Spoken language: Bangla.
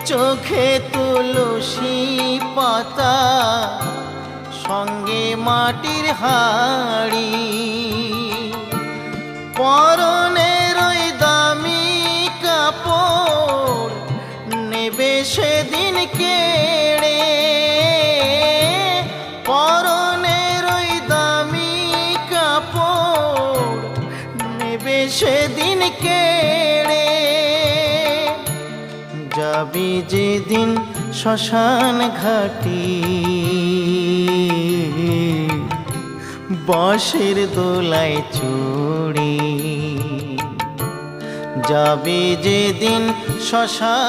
চোখে তুলসী পাতা, সঙ্গে মাটির হাড়ি, পরনের ওই দামি কাপড় নেবে সেদিন কেড়ে। পরনের ওই দামি কাপড় নেবে সেদিন কেড়ে। যাবি যেদিন শ্মশান ঘাটি, বাঁশের দোলায় চড়ে। যাবি যেদিন শ্মশান